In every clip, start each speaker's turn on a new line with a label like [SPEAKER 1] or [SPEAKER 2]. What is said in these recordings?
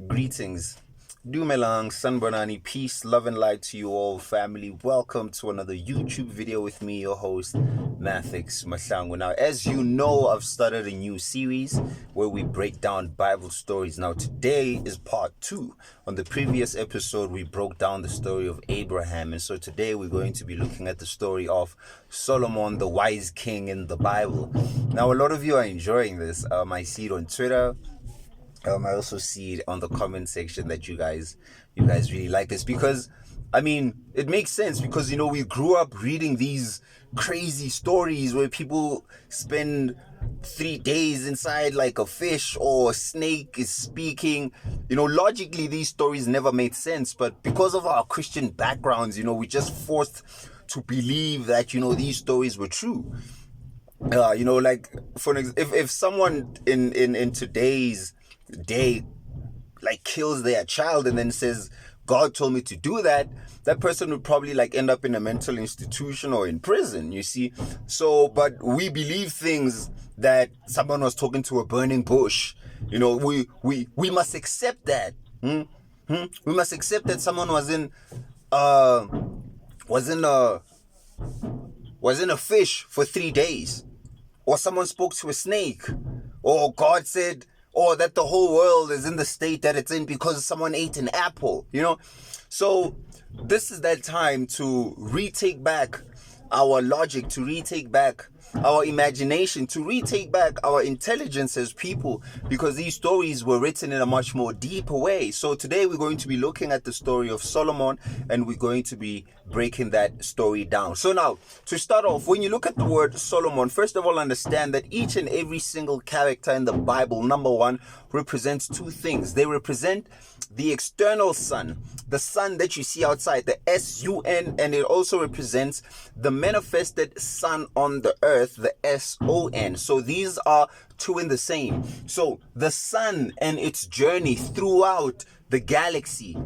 [SPEAKER 1] Greetings. Dumelang, Sanbonani, peace, love and light to you all, family. Welcome to another YouTube video with me, your host, Mathix Mashango. Now, as you know, I've started a new series where we break down Bible stories. Now, today is part 2. On the previous episode, we broke down the story of Abraham. And so today we're going to be looking at the story of Solomon, the wise king in the Bible. Now, a lot of you are enjoying this. I see it on Twitter. I also see it on the comment section that you guys really like this because, I mean, it makes sense because, you know, we grew up reading these crazy stories where people spend 3 days inside like a fish or a snake is speaking. You know, logically, these stories never made sense. But because of our Christian backgrounds, you know, we just forced to believe that, you know, these stories were true. You know, like, for if someone in today's day like kills their child and then says God told me to do that, that person would probably like end up in a mental institution or in prison, you see. So but we believe things that someone was talking to a burning bush. You know, we must accept that. We must accept that someone was in a fish for 3 days, or someone spoke to a snake, or God said, or that the whole world is in the state that it's in because someone ate an apple, you know. So this is that time to retake back our logic, to retake back our imagination, to retake back our intelligence as people, because these stories were written in a much more deeper way. So today we're going to be looking at the story of Solomon, and we're going to be breaking that story down. So now, to start off, when you look at the word Solomon, first of all, understand that each and every single character in the Bible, number one, represents two things. They represent the external sun, the sun that you see outside, the S-U-N, and it also represents the manifested sun on the earth, the S-O-N. So these are two in the same. So the sun and its journey throughout the galaxy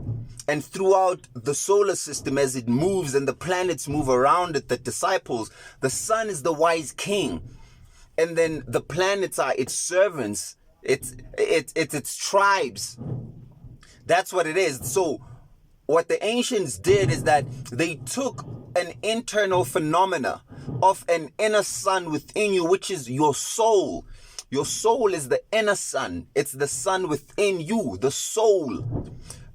[SPEAKER 1] and throughout the solar system as it moves and the planets move around it, the disciples, the sun is the wise king. And then the planets are its servants, it's tribes. That's what it is. So what the ancients did is that they took an internal phenomena of an inner sun within you, which is your soul. Your soul is the inner sun. It's the sun within you, the soul.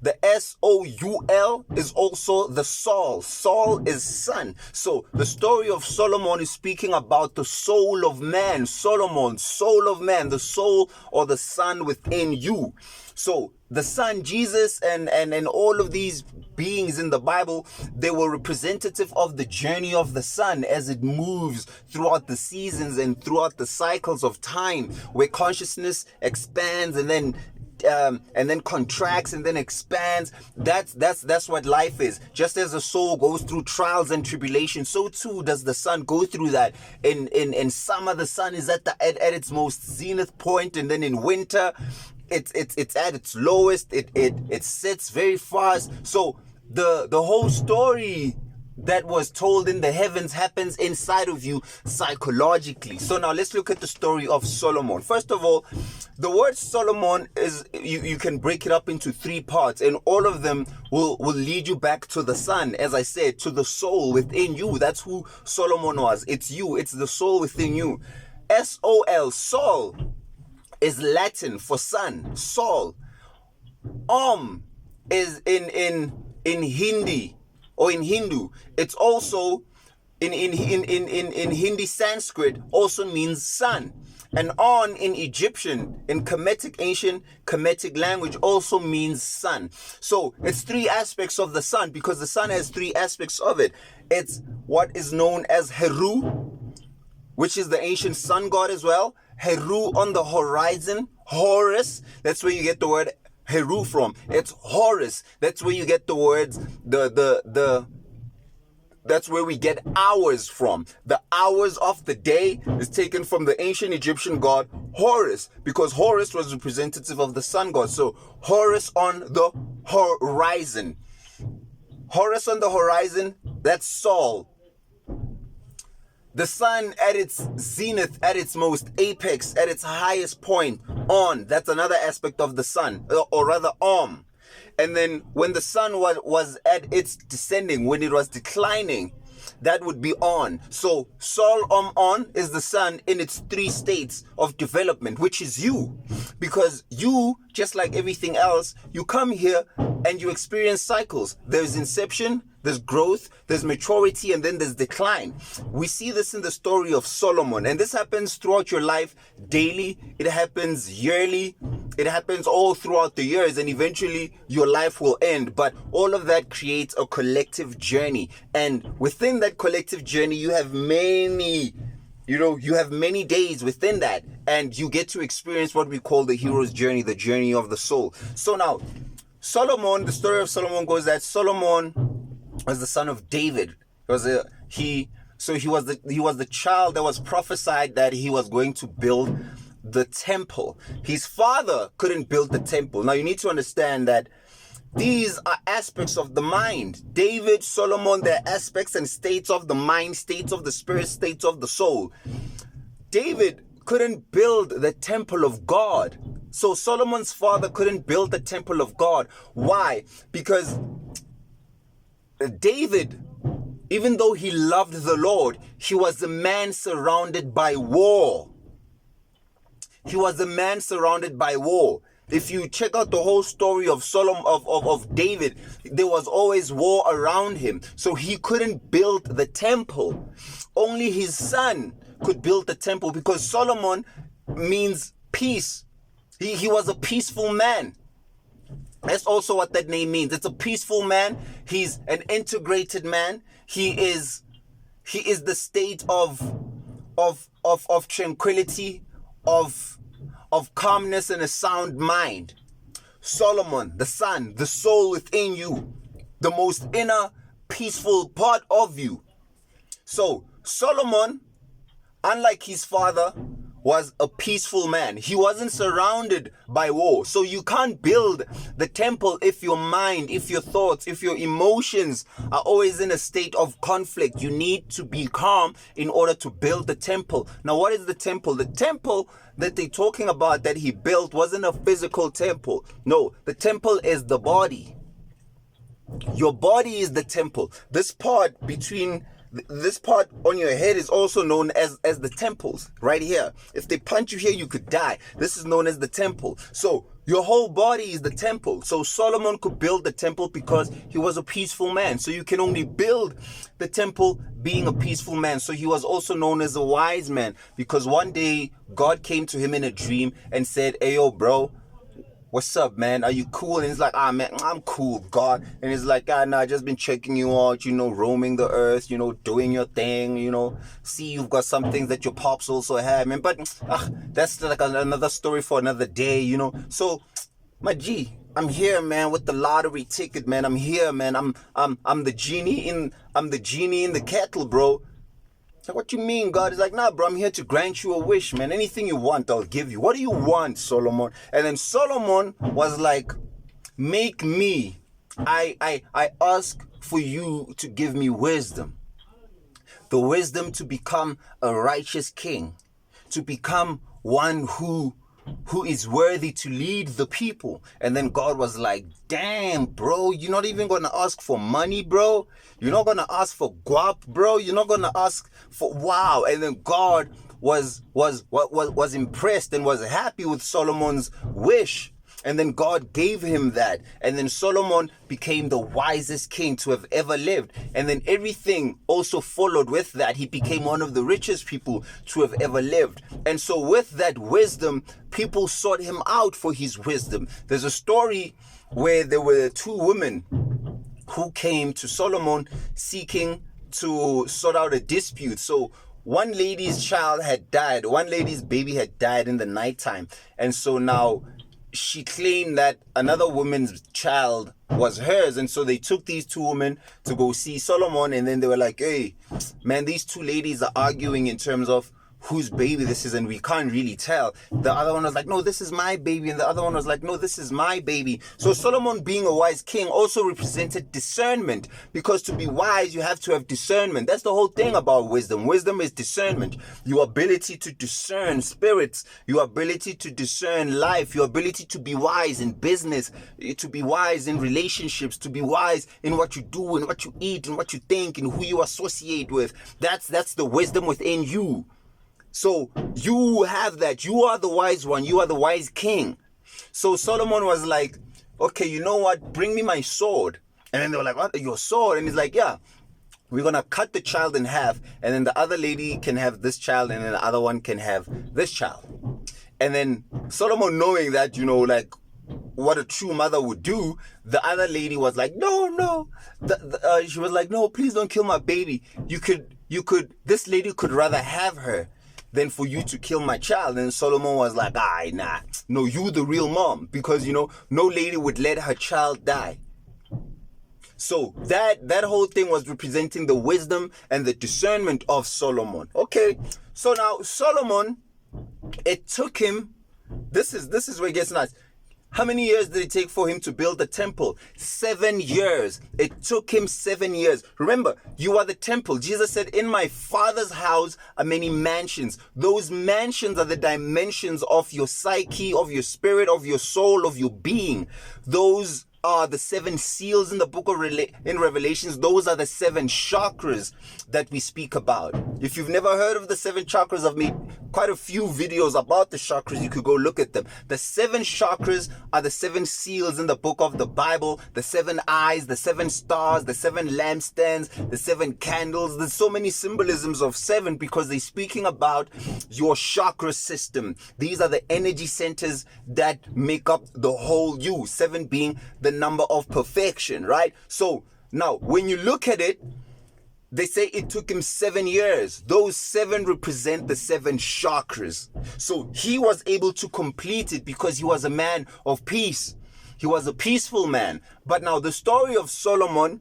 [SPEAKER 1] The S-O-U-L is also the soul. Soul is sun. So the story of Solomon is speaking about the soul of man. Solomon, soul of man, the soul or the sun within you. So the Son, Jesus, and all of these beings in the Bible, they were representative of the journey of the sun as it moves throughout the seasons and throughout the cycles of time, where consciousness expands and then contracts and then expands. That's what life is. Just as the soul goes through trials and tribulations, so too does the sun go through that. In summer, the sun is at its most zenith point, and then in winter, it's at its lowest. It sets very fast. So the whole story that was told in the heavens happens inside of you psychologically. So now let's look at the story of Solomon. First of all, the word Solomon is, you can break it up into 3 parts, and all of them will lead you back to the sun, as I said, to the soul within you. That's who Solomon was. It's you. It's the soul within you. S-O-L, Sol, is Latin for sun. Sol. Is in Hindi, or in Hindu. It's also in Hindi Sanskrit also means sun. And on in Egyptian, in Kemetic, ancient Kemetic language, also means sun. So it's 3 aspects of the sun, because the sun has 3 aspects of it. It's what is known as Heru, which is the ancient sun god as well. Heru on the horizon. Horus, that's where you get the word Heru from. It's Horus. That's where you get the words, that's where we get hours from. The hours of the day is taken from the ancient Egyptian god Horus, because Horus was representative of the sun god. So Horus on the horizon. Horus on the horizon, that's Sol. The sun at its zenith, at its most apex, at its highest point, On, that's another aspect of the sun, or rather Om. And then when the sun was at its descending, when it was declining, that would be On. So Sol On is the sun in its three states of development, which is you. Because you, just like everything else, you come here and you experience cycles. There's inception, there's growth, there's maturity, and then there's decline. We see this in the story of Solomon, and this happens throughout your life daily. It happens yearly. It happens all throughout the years, and eventually your life will end. But all of that creates a collective journey, and within that collective journey, you have many days within that, and you get to experience what we call the hero's journey, the journey of the soul. So now, Solomon, the story of Solomon goes that Solomon was the son of David. He was the child that was prophesied that he was going to build the temple. His father couldn't build the temple. Now you need to understand that these are aspects of the mind. David, Solomon, they're aspects and states of the mind, states of the spirit, states of the soul. David couldn't build the temple of God. So Solomon's father couldn't build the temple of God. Why? Because David, even though he loved the Lord, he was a man surrounded by war. He was a man surrounded by war. If you check out the whole story of of David, there was always war around him. So he couldn't build the temple. Only his son could build the temple, because Solomon means peace. He was a peaceful man. That's also what that name means. It's a peaceful man. He's an integrated man. He is the state of tranquility, of calmness and a sound mind. Solomon, the son, the soul within you, the most inner peaceful part of you. So Solomon, unlike his father, was a peaceful man. He wasn't surrounded by war. So you can't build the temple if your mind, if your thoughts, if your emotions are always in a state of conflict. You need to be calm in order to build the temple. Now, what is the temple? The temple that they're talking about that he built wasn't a physical temple. No, the temple is the body. Your body is the temple. This part on your head is also known as the temples, right here. If they punch you here, you could die. This is known as the temple. So your whole body is the temple. So Solomon could build the temple because he was a peaceful man. So you can only build the temple being a peaceful man. So he was also known as a wise man, because one day God came to him in a dream and said, "Hey, yo, bro, what's up, man? Are you cool?" And he's like, man, I'm cool, God. And he's like, nah, I just been checking you out, roaming the earth, doing your thing, see, you've got some things that your pops also have, man. But that's like another story for another day, So, my G, I'm here, man, with the lottery ticket, man. I'm here, man. I'm the genie in the kettle, bro. Like, what you mean, God? Is like, nah, bro, I'm here to grant you a wish, man. Anything you want, I'll give you. What do you want, Solomon? And then Solomon was like, make me. I ask for you to give me wisdom. The wisdom to become a righteous king. To become one who is worthy to lead the people. And then God was like, damn, bro, you're not even going to ask for money, bro. You're not going to ask for guap, bro. You're not going to ask for wow. And then God was impressed and was happy with Solomon's wish. And then God gave him that. And then Solomon became the wisest king to have ever lived. And then everything also followed with that. He became one of the richest people to have ever lived. And so with that wisdom, people sought him out for his wisdom. There's a story where there were two women who came to Solomon seeking to sort out a dispute. So one lady's child had died. One lady's baby had died in the nighttime. And so now she claimed that another woman's child was hers. And so they took these two women to go see Solomon. And then they were like, hey, man, these two ladies are arguing in terms of whose baby this is, and we can't really tell. The other one was like, no, this is my baby. And the other one was like, no, this is my baby. So Solomon, being a wise king, also represented discernment, because to be wise, you have to have discernment. That's the whole thing about wisdom. Wisdom is discernment. Your ability to discern spirits, your ability to discern life, your ability to be wise in business, to be wise in relationships, to be wise in what you do and what you eat and what you think and who you associate with. That's the wisdom within you. So you have that. You are the wise one. You are the wise king. So Solomon was like, okay, you know what? Bring me my sword. And then they were like, what? Your sword? And he's like, yeah, we're going to cut the child in half. And then the other lady can have this child. And then the other one can have this child. And then Solomon, knowing that, you know, like what a true mother would do, the other lady was like, no. She was like, no, please don't kill my baby. You could, this lady could rather have her than for you to kill my child. And Solomon was like, nah, no, you the real mom, because, you know, no lady would let her child die. So that whole thing was representing the wisdom and the discernment of Solomon. Okay, so now Solomon, it took him, this is where it gets nice. How many years did it take for him to build the temple? 7 years. It took him 7 years. Remember, you are the temple. Jesus said, in my Father's house are many mansions. Those mansions are the dimensions of your psyche, of your spirit, of your soul, of your being. Those are the 7 seals in the book of in Revelations. Those are the 7 chakras that we speak about. If you've never heard of the 7 chakras, I've made quite a few videos about the chakras. You could go look at them. The 7 chakras are the 7 seals in the book of the Bible, the 7 eyes, the 7 stars, the 7 lampstands, the 7 candles. There's so many symbolisms of 7 because they're speaking about your chakra system. These are the energy centers that make up the whole you. 7 being the number of perfection, right? So now when you look at it, they say it took him 7 years. Those 7 represent the 7 chakras. So he was able to complete it because he was a man of peace. He was a peaceful man. But now the story of Solomon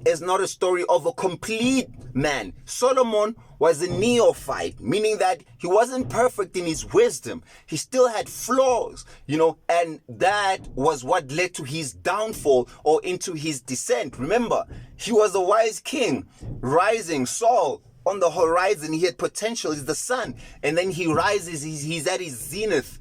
[SPEAKER 1] is not a story of a complete man. Solomon was a neophyte, meaning that he wasn't perfect in his wisdom. He still had flaws, you know, and that was what led to his downfall or into his descent. Remember, he was a wise king, rising, Saul on the horizon. He had potential, he's the sun, and then he rises, he's at his zenith.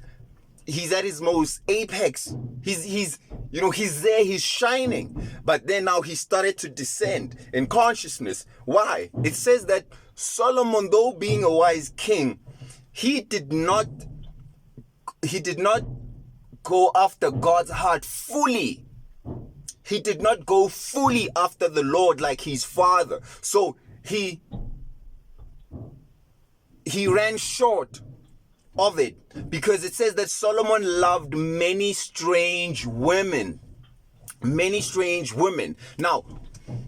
[SPEAKER 1] He's at his most apex. He's there, he's shining. But then now he started to descend in consciousness. Why? It says that Solomon, though being a wise king, he did not go after God's heart fully. He did not go fully after the Lord like his father. So he ran short of it, because it says that Solomon loved many strange women. Now,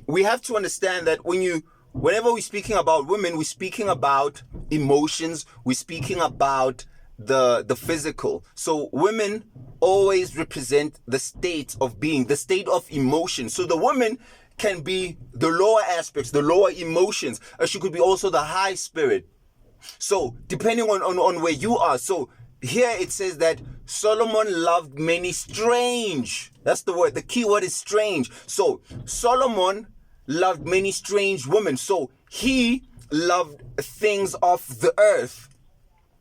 [SPEAKER 1] we have to understand that whenever we're speaking about women, we're speaking about emotions, we're speaking about the physical. So women always represent the state of being, the state of emotion. So the woman can be the lower aspects, the lower emotions, or she could be also the high spirit. So depending on where you are. So here it says that Solomon loved many strange. That's the word. The key word is strange. So Solomon loved many strange women. So he loved things of the earth.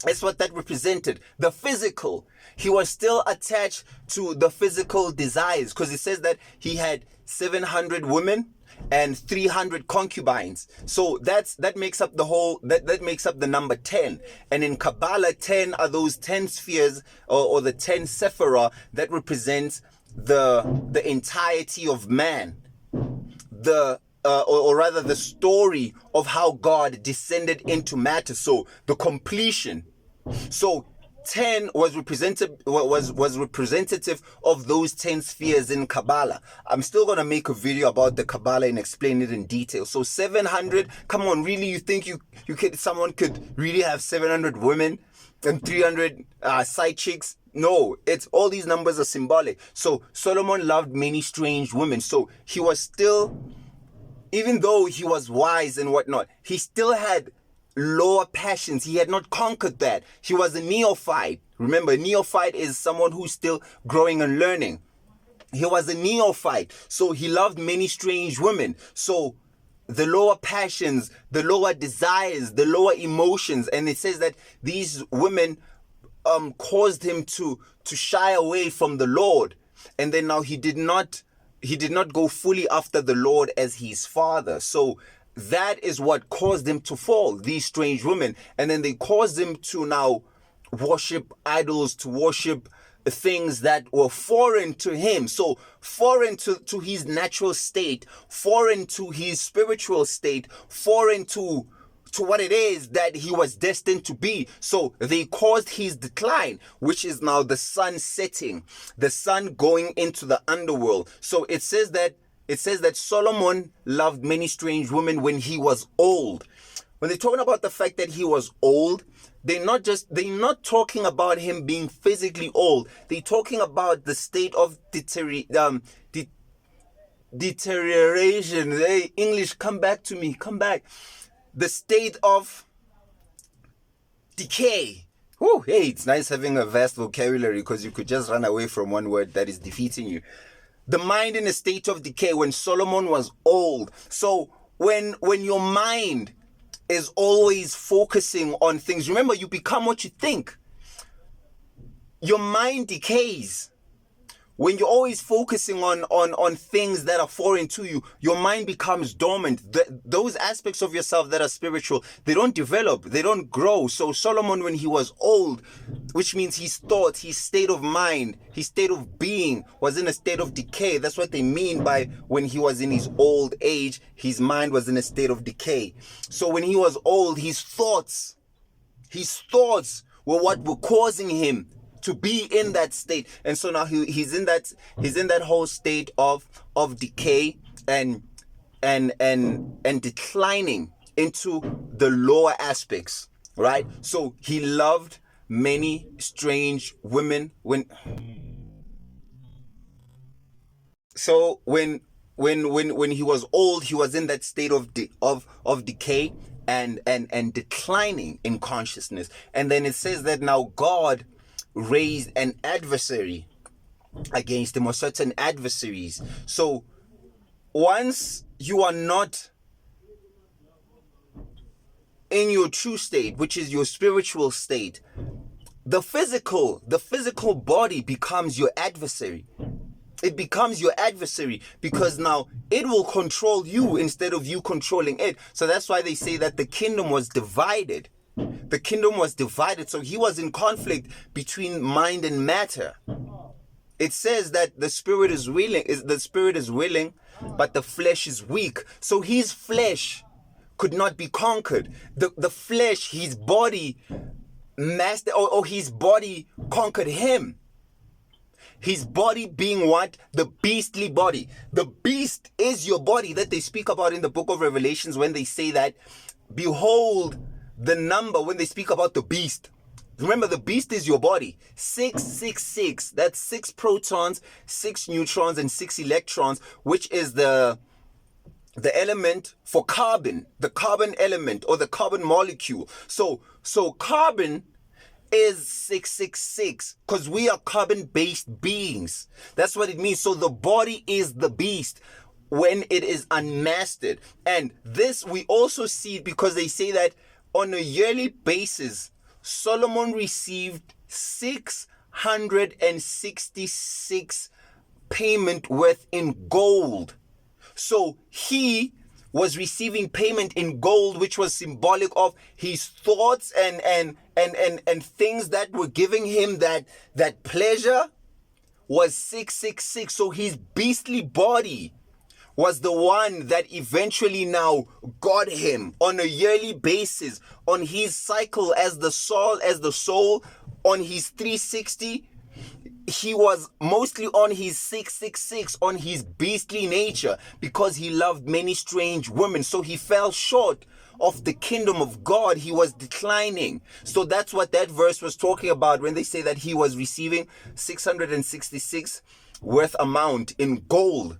[SPEAKER 1] That's what that represented. The physical. He was still attached to the physical desires, because it says that he had 700 women and 300 concubines. So that makes up the whole, that makes up the number 10. And in Kabbalah, 10 are those 10 spheres or the 10 sephirah that represents the entirety of man. Or rather the story of how God descended into matter. So the completion. So 10 was representative of those 10 spheres in Kabbalah. I'm still going to make a video about the Kabbalah and explain it in detail. So 700, come on, really, you think someone could really have 700 women and 300 side chicks? No, it's all these numbers are symbolic. So Solomon loved many strange women. So he was still, even though he was wise and whatnot, he still had lower passions. He had not conquered that. He was a neophyte. Remember, a neophyte is someone who's still growing and learning. He was a neophyte, so he loved many strange women. So the lower passions, the lower desires, the lower emotions, and it says that these women caused him to shy away from the Lord. And then now he did not go fully after the Lord as his father. So that is what caused him to fall, these strange women. And then they caused him to now worship idols, to worship things that were foreign to him. So foreign to his natural state, foreign to his spiritual state, foreign to what it is that he was destined to be. So they caused his decline, which is now the sun setting, the sun going into the underworld. So it says that Solomon loved many strange women when he was old. When they're talking about the fact that he was old, they're not talking about him being physically old. They're talking about the state of deterioration. Hey, English, come back to me. Come back. The state of decay. Oh, hey, it's nice having a vast vocabulary because you could just run away from one word that is defeating you. The mind in a state of decay when Solomon was old. So when your mind is always focusing on things, remember, you become what you think. Your mind decays. When you're always focusing on things that are foreign to you, your mind becomes dormant. Those aspects of yourself that are spiritual, they don't develop, they don't grow. So Solomon, when he was old, which means his thoughts, his state of mind, his state of being was in a state of decay. That's what they mean by when he was in his old age, his mind was in a state of decay. So when he was old, his thoughts were what were causing him to be in that state. And so now he's in that whole state of decay and declining into the lower aspects, right? So he loved many strange women when he was old, he was in that state of decay and declining in consciousness. And then it says that now God raised an adversary against him, or certain adversaries. So once you are not in your true state, which is your spiritual state, the physical body becomes your adversary. It becomes your adversary because now it will control you instead of you controlling it. So that's why they say that the kingdom was divided. The kingdom was divided, so he was in conflict between mind and matter. It says that the spirit is willing, but the flesh is weak. So his flesh could not be conquered. The flesh, his body his body conquered him. His body being what? The beastly body. The beast is your body that they speak about in the book of Revelations when they say that, behold, the number, when they speak about the beast. Remember, the beast is your body. 666. That's 6 protons, 6 neutrons, and 6 electrons, which is the element for carbon, the carbon element or the carbon molecule. So carbon is 666 because we are carbon-based beings. That's what it means. So the body is the beast when it is unmastered. And this we also see because they say that on a yearly basis, Solomon received 666 payment worth in gold. So he was receiving payment in gold, which was symbolic of his thoughts and things that were giving him that pleasure was 666. So his beastly body was the one that eventually now got him on a yearly basis on his cycle as the soul on his 360. He was mostly on his 666, on his beastly nature, because he loved many strange women. So he fell short of the kingdom of God. He was declining. So that's what that verse was talking about when they say that he was receiving 666 worth amount in gold.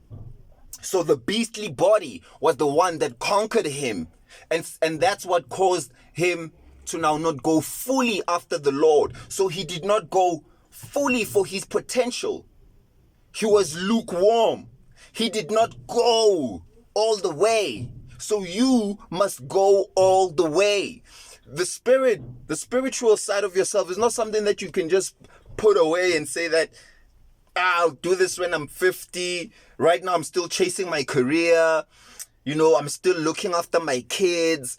[SPEAKER 1] So the beastly body was the one that conquered him. And that's what caused him to now not go fully after the Lord. So he did not go fully for his potential. He was lukewarm. He did not go all the way. So you must go all the way. The spiritual side of yourself is not something that you can just put away and say that, I'll do this when I'm 50. Right now, I'm still chasing my career. I'm still looking after my kids.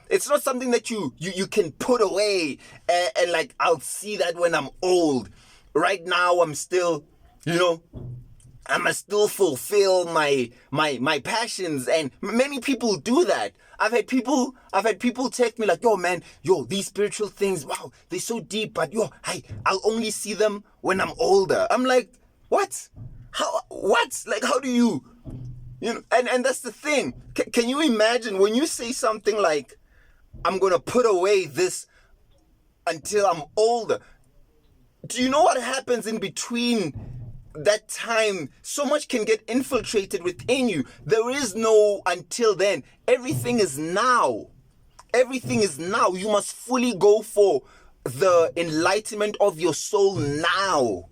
[SPEAKER 1] It's not something that you can put away and like, I'll see that when I'm old. Right now, I'm still, I must still fulfill my passions. And many people do that. I've had people text me like, these spiritual things, wow, they're so deep, but I'll only see them when I'm older. I'm like, what? What? Like, how do you and that's the thing. Can you imagine when you say something like, I'm going to put away this until I'm older? Do you know what happens in between that time? So much can get infiltrated within you. There is no until then. Everything is now. Everything is now. You must fully go for the enlightenment of your soul now.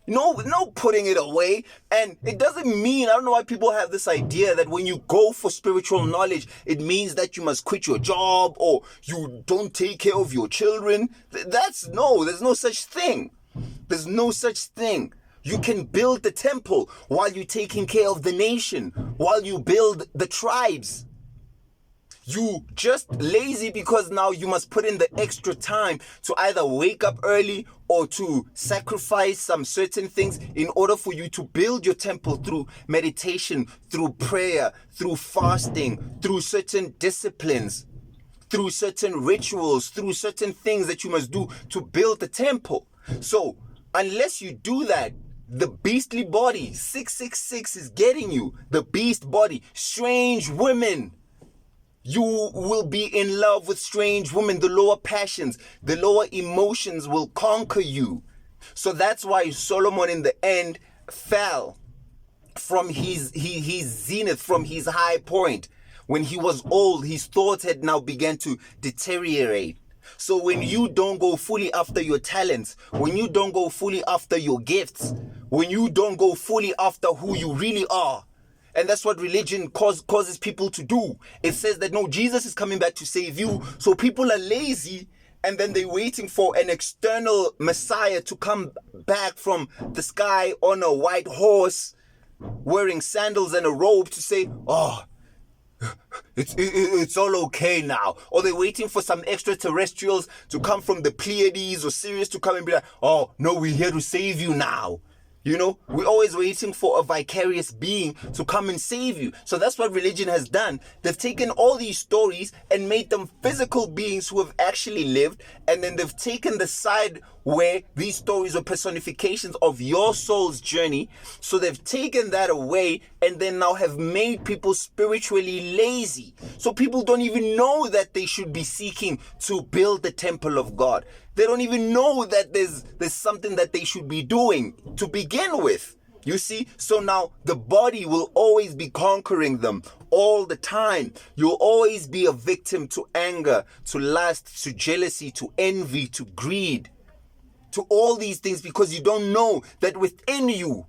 [SPEAKER 1] No putting it away. And it doesn't mean, I don't know why people have this idea that when you go for spiritual knowledge, it means that you must quit your job or you don't take care of your children. There's no such thing. There's no such thing. You can build the temple while you're taking care of the nation, while you build the tribes. You just lazy because now you must put in the extra time to either wake up early or to sacrifice some certain things in order for you to build your temple through meditation, through prayer, through fasting, through certain disciplines, through certain rituals, through certain things that you must do to build the temple. So unless you do that, the beastly body, 666 is getting you. The beast body, strange women. You will be in love with strange women. The lower passions, the lower emotions will conquer you. So that's why Solomon in the end fell from his zenith, from his high point. When he was old, his thoughts had now begun to deteriorate. So when you don't go fully after your talents, when you don't go fully after your gifts, when you don't go fully after who you really are, and that's what religion causes people to do. It says that, no, Jesus is coming back to save you. So people are lazy and then they're waiting for an external Messiah to come back from the sky on a white horse, wearing sandals and a robe to say, oh, it's all okay now. Or they're waiting for some extraterrestrials to come from the Pleiades or Sirius to come and be like, oh, no, we're here to save you now. We're always waiting for a vicarious being to come and save you. So that's what religion has done. They've taken all these stories and made them physical beings who have actually lived. And then they've taken the side where these stories are personifications of your soul's journey. So they've taken that away and then now have made people spiritually lazy. So people don't even know that they should be seeking to build the temple of God. They don't even know that there's something that they should be doing to begin with. You see? So now the body will always be conquering them all the time. You'll always be a victim to anger, to lust, to jealousy, to envy, to greed, to all these things, because you don't know that within you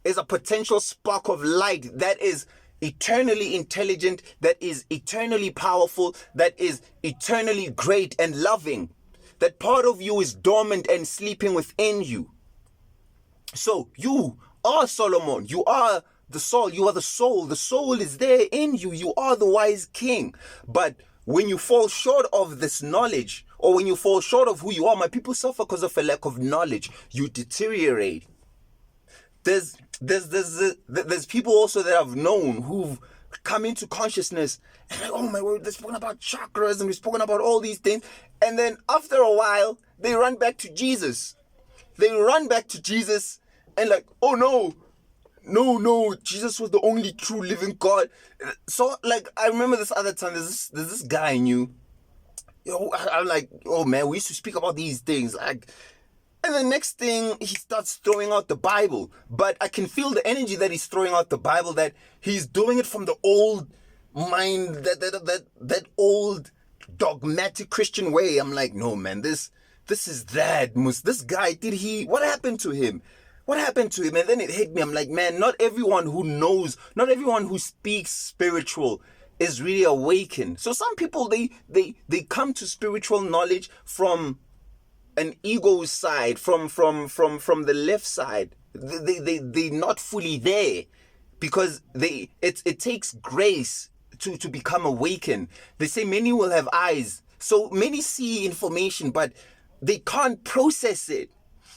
[SPEAKER 1] is a potential spark of light that is eternally intelligent, that is eternally powerful, that is eternally great and loving. That part of you is dormant and sleeping within you. So you are Solomon. You are the soul. You are the soul. The soul is there in you. You are the wise king. But when you fall short of this knowledge, or when you fall short of who you are, my people suffer because of a lack of knowledge. You deteriorate. There's people also that I've known who've come into consciousness and like, oh my word, they've spoken about chakras and we've spoken about all these things. And then after a while, they run back to Jesus. They run back to Jesus and like, oh no, Jesus was the only true living God. So like, I remember this other time, there's this guy I knew. I'm like, oh man, we used to speak about these things. Like, And the next thing, he starts throwing out the Bible. But I can feel the energy that he's throwing out the Bible, that he's doing it from the old mind, that old dogmatic Christian way. I'm like, no, man, this is that. This guy, what happened to him? What happened to him? And then it hit me. I'm like, man, not everyone who knows, not everyone who speaks spiritual is really awakened. So some people, they come to spiritual knowledge from an ego side, from the left side. They're not fully there, because it takes grace to become awakened. They say many will have eyes. So many see information, but they can't process it.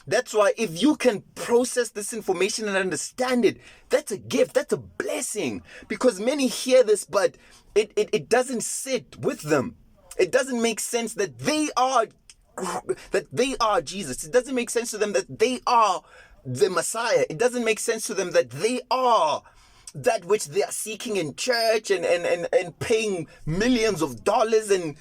[SPEAKER 1] That's why if you can process this information and understand it, that's a gift, that's a blessing. Because many hear this, but it doesn't sit with them. It doesn't make sense that they are Jesus. It doesn't make sense to them that they are the Messiah. It doesn't make sense to them that they are that which they are seeking in church and paying millions of dollars and,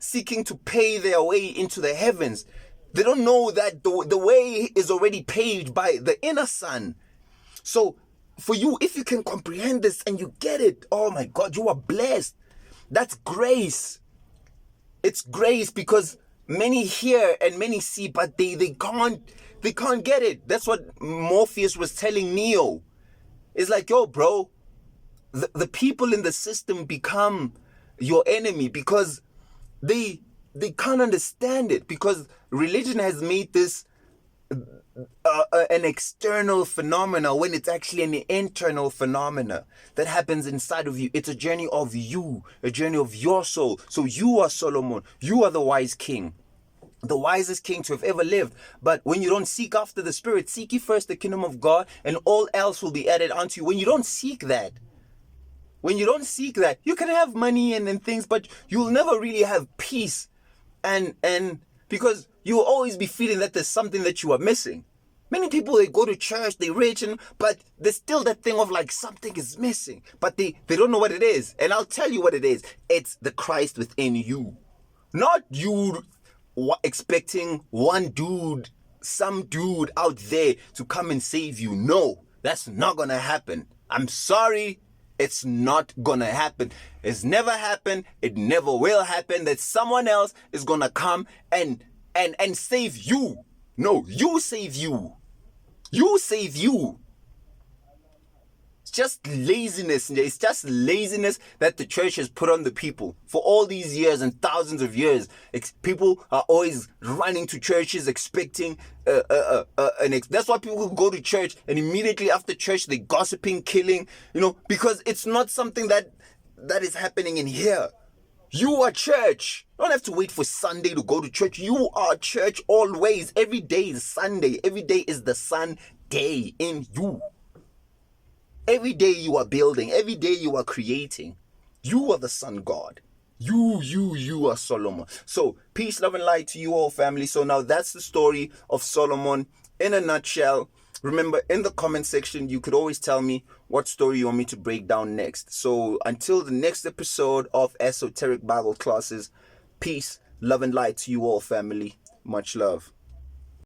[SPEAKER 1] seeking to pay their way into the heavens. They don't know that the way is already paved by the inner Son. So for you, if you can comprehend this and you get it, oh my God, you are blessed. That's grace. It's grace, because many hear and many see, but they can't get it. That's what Morpheus was telling Neo. It's like, yo, bro, the people in the system become your enemy because they can't understand it, because religion has made this an external phenomena when it's actually an internal phenomena that happens inside of you. It's a journey of you, a journey of your soul. So you are Solomon. You are the wise king, the wisest king to have ever lived. But when you don't seek after the Spirit, seek ye first the kingdom of God, and all else will be added unto you. When you don't seek that, you can have money and things, but you'll never really have peace. And because you will always be feeling that there's something that you are missing. Many people, they go to church, they're rich, but there's still that thing of like something is missing. But they don't know what it is. And I'll tell you what it is. It's the Christ within you. Not you expecting some dude out there to come and save you. No, that's not going to happen. I'm sorry. It's not gonna happen. It's never happened. It never will happen that someone else is gonna come and save you. No, you save you. You save you. It's just laziness. It's just laziness that the church has put on the people for all these years and thousands of years. People are always running to churches expecting that's why people go to church and immediately after church they gossiping, killing, because it's not something that is happening in here. You are church. You don't have to wait for Sunday to go to church. You are church always. Every day is Sunday. Every day is the Sunday in you. Every day you are building. Every day you are creating. You are the sun god. You are Solomon. So peace, love, and light to you all, family. So now that's the story of Solomon in a nutshell. Remember, in the comment section, you could always tell me what story you want me to break down next. So until the next episode of Esoteric Bible Classes, peace, love, and light to you all, family. Much love.